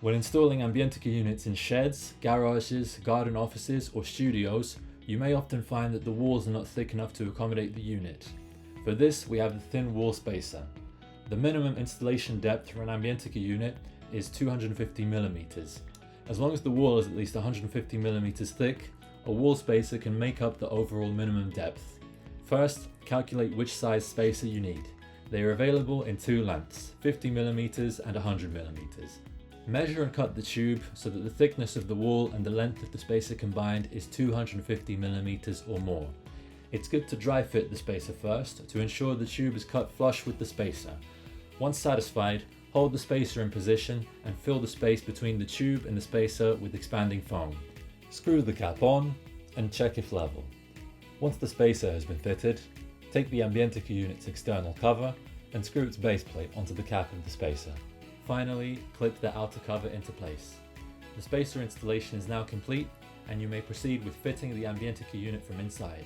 When installing Ambientika units in sheds, garages, garden offices or studios, you may often find that the walls are not thick enough to accommodate the unit. For this, we have the thin wall spacer. The minimum installation depth for an Ambientika unit is 250 mm. As long as the wall is at least 150 mm thick, a wall spacer can make up the overall minimum depth. First, calculate which size spacer you need. They are available in two lengths, 50 mm and 100 mm. Measure and cut the tube so that the thickness of the wall and the length of the spacer combined is 250 mm or more. It's good to dry fit the spacer first to ensure the tube is cut flush with the spacer. Once satisfied, hold the spacer in position and fill the space between the tube and the spacer with expanding foam. Screw the cap on and check if level. Once the spacer has been fitted, take the Ambientika unit's external cover and screw its base plate onto the cap of the spacer. Finally, clip the outer cover into place. The spacer installation is now complete and you may proceed with fitting the Ambientika unit from inside.